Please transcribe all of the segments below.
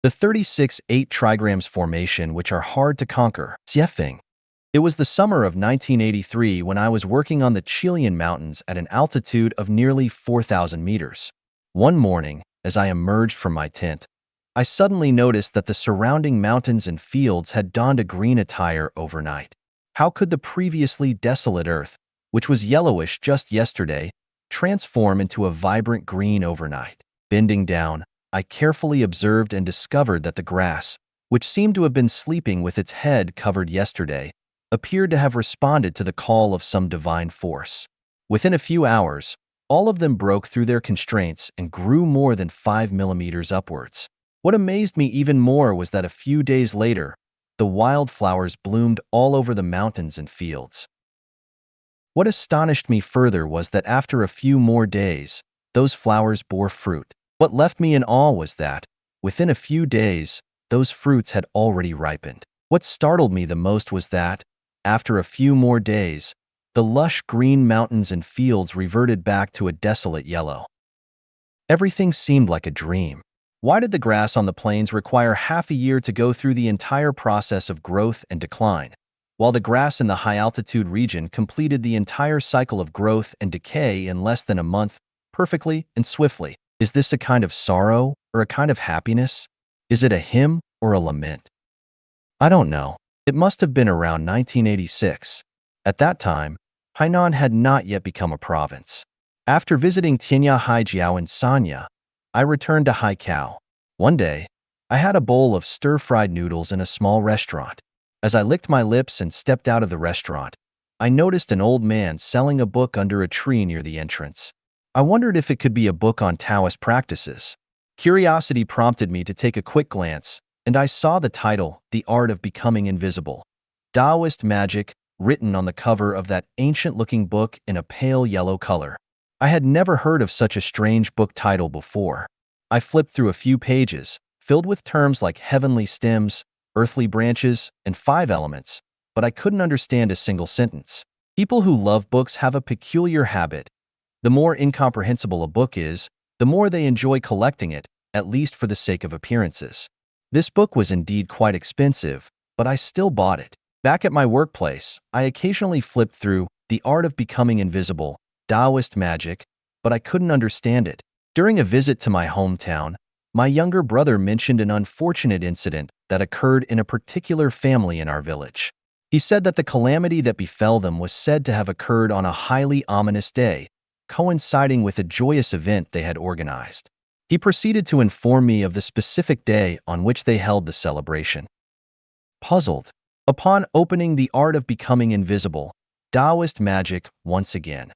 The 36-8 trigrams formation, which are hard to conquer. Xiefeng. It was the summer of 1983 when I was working on the Chilean mountains at an altitude of nearly 4,000 meters. One morning, as I emerged from my tent, I suddenly noticed that the surrounding mountains and fields had donned a green attire overnight. How could the previously desolate earth, which was yellowish just yesterday, transform into a vibrant green overnight? Bending down, I carefully observed and discovered that the grass, which seemed to have been sleeping with its head covered yesterday, appeared to have responded to the call of some divine force. Within a few hours, all of them broke through their constraints and grew more than 5 millimeters upwards. What amazed me even more was that a few days later, the wildflowers bloomed all over the mountains and fields. What astonished me further was that after a few more days, those flowers bore fruit. What left me in awe was that, within a few days, those fruits had already ripened. What startled me the most was that, after a few more days, the lush green mountains and fields reverted back to a desolate yellow. Everything seemed like a dream. Why did the grass on the plains require half a year to go through the entire process of growth and decline, while the grass in the high-altitude region completed the entire cycle of growth and decay in less than a month, perfectly and swiftly? Is this a kind of sorrow or a kind of happiness? Is it a hymn or a lament? I don't know. It must have been around 1986. At that time, Hainan had not yet become a province. After visiting Tianya Haijiao and Sanya, I returned to Haikao. One day, I had a bowl of stir-fried noodles in a small restaurant. As I licked my lips and stepped out of the restaurant, I noticed an old man selling a book under a tree near the entrance. I wondered if it could be a book on Taoist practices. Curiosity prompted me to take a quick glance, and I saw the title, The Art of Becoming Invisible, Taoist Magic, written on the cover of that ancient-looking book in a pale yellow color. I had never heard of such a strange book title before. I flipped through a few pages, filled with terms like heavenly stems, earthly branches, and 5 elements, but I couldn't understand a single sentence. People who love books have a peculiar habit. The more incomprehensible a book is, the more they enjoy collecting it, at least for the sake of appearances. This book was indeed quite expensive, but I still bought it. Back at my workplace, I occasionally flipped through The Art of Becoming Invisible, Taoist Magic, but I couldn't understand it. During a visit to my hometown, my younger brother mentioned an unfortunate incident that occurred in a particular family in our village. He said that the calamity that befell them was said to have occurred on a highly ominous day, coinciding with a joyous event they had organized. He proceeded to inform me of the specific day on which they held the celebration. Puzzled, upon opening The Art of Becoming Invisible, Taoist Magic once again,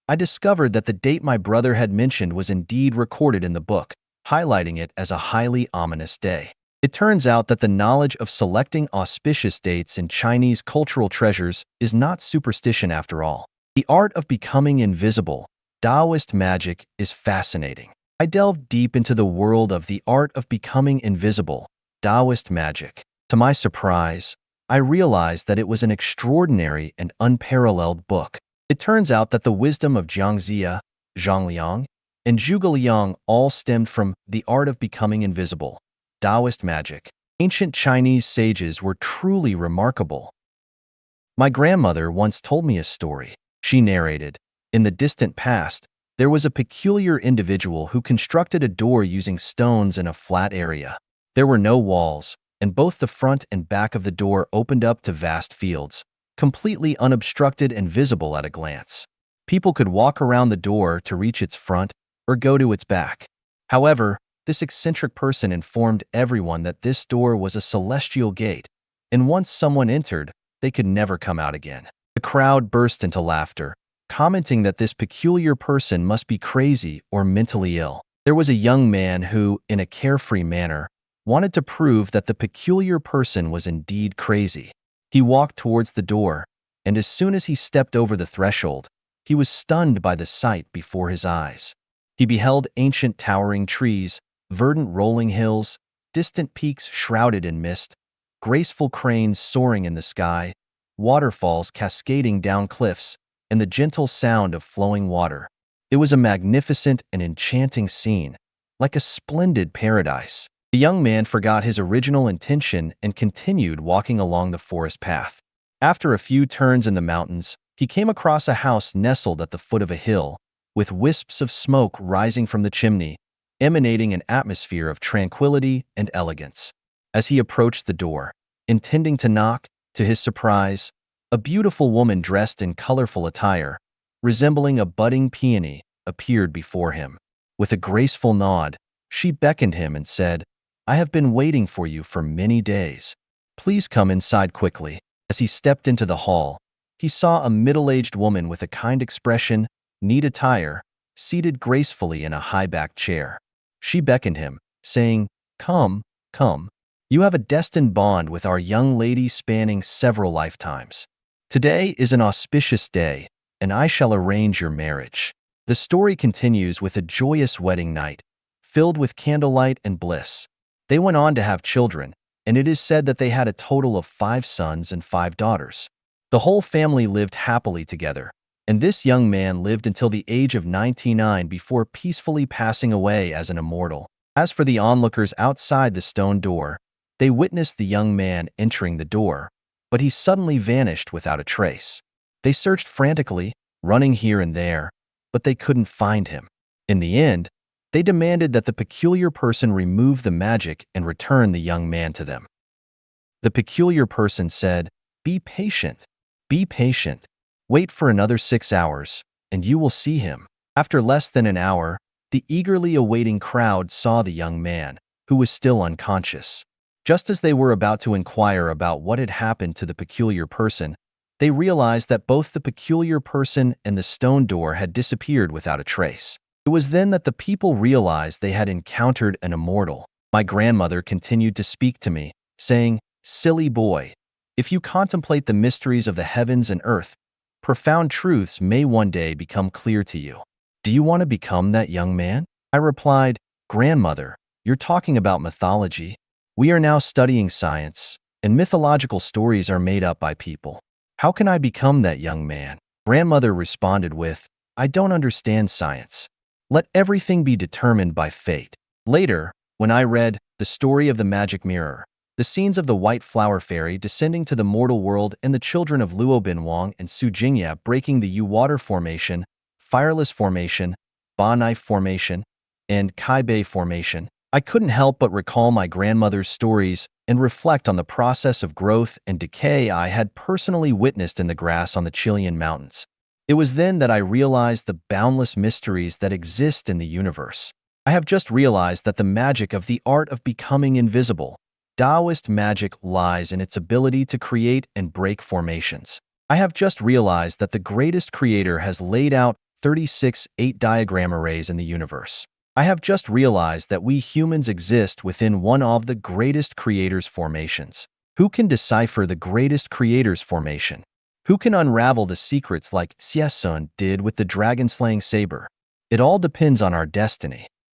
I discovered that the date my brother had mentioned was indeed recorded in the book, highlighting it as a highly ominous day. It turns out that the knowledge of selecting auspicious dates in Chinese cultural treasures is not superstition after all. The Art of Becoming Invisible, Taoist Magic is fascinating. I delved deep into the world of The Art of Becoming Invisible, Taoist Magic. To my surprise, I realized that it was an extraordinary and unparalleled book. It turns out that the wisdom of Jiangxia, Zhangliang, and Zhuge all stemmed from The Art of Becoming Invisible, Taoist Magic. Ancient Chinese sages were truly remarkable. My grandmother once told me a story. She narrated, in the distant past, there was a peculiar individual who constructed a door using stones in a flat area. There were no walls, and both the front and back of the door opened up to vast fields, completely unobstructed and visible at a glance. People could walk around the door to reach its front or go to its back. However, this eccentric person informed everyone that this door was a celestial gate, and once someone entered, they could never come out again. The crowd burst into laughter, commenting that this peculiar person must be crazy or mentally ill. There was a young man who, in a carefree manner, wanted to prove that the peculiar person was indeed crazy. He walked towards the door, and as soon as he stepped over the threshold, he was stunned by the sight before his eyes. He beheld ancient towering trees, verdant rolling hills, distant peaks shrouded in mist, graceful cranes soaring in the sky, waterfalls cascading down cliffs, and the gentle sound of flowing water. It was a magnificent and enchanting scene, like a splendid paradise. The young man forgot his original intention and continued walking along the forest path. After a few turns in the mountains, he came across a house nestled at the foot of a hill, with wisps of smoke rising from the chimney, emanating an atmosphere of tranquility and elegance. As he approached the door, intending to knock, to his surprise, a beautiful woman dressed in colorful attire, resembling a budding peony, appeared before him. With a graceful nod, she beckoned him and said, "I have been waiting for you for many days. Please come inside quickly." As he stepped into the hall, he saw a middle-aged woman with a kind expression, neat attire, seated gracefully in a high-backed chair. She beckoned him, saying, "Come, come. You have a destined bond with our young lady spanning several lifetimes. Today is an auspicious day, and I shall arrange your marriage." The story continues with a joyous wedding night, filled with candlelight and bliss. They went on to have children, and it is said that they had a total of 5 sons and 5 daughters. The whole family lived happily together, and this young man lived until the age of 99 before peacefully passing away as an immortal. As for the onlookers outside the stone door, they witnessed the young man entering the door, but he suddenly vanished without a trace. They searched frantically, running here and there, but they couldn't find him. In the end, they demanded that the peculiar person remove the magic and return the young man to them. The peculiar person said, "Be patient. Be patient. Wait for another 6 hours, and you will see him." After less than an hour, the eagerly awaiting crowd saw the young man, who was still unconscious. Just as they were about to inquire about what had happened to the peculiar person, they realized that both the peculiar person and the stone door had disappeared without a trace. It was then that the people realized they had encountered an immortal. My grandmother continued to speak to me, saying, "Silly boy, if you contemplate the mysteries of the heavens and earth, profound truths may one day become clear to you. Do you want to become that young man?" I replied, "Grandmother, you're talking about mythology. We are now studying science, and mythological stories are made up by people. How can I become that young man?" Grandmother responded with, "I don't understand science. Let everything be determined by fate." Later, when I read The Story of the Magic Mirror, the scenes of the White Flower Fairy descending to the mortal world and the children of Luo Binwang and Su Jingya breaking the Yu-Water Formation, Fireless Formation, Ba Knife Formation, and Kai Bei Formation, I couldn't help but recall my grandmother's stories and reflect on the process of growth and decay I had personally witnessed in the grass on the Chilean mountains. It was then that I realized the boundless mysteries that exist in the universe. I have just realized that the magic of the art of becoming invisible, Taoist magic, lies in its ability to create and break formations. I have just realized that the greatest creator has laid out 36 8-diagram arrays in the universe. I have just realized that we humans exist within one of the greatest creator's formations. Who can decipher the greatest creator's formation? Who can unravel the secrets like Xie Sun did with the dragon-slaying saber? It all depends on our destiny.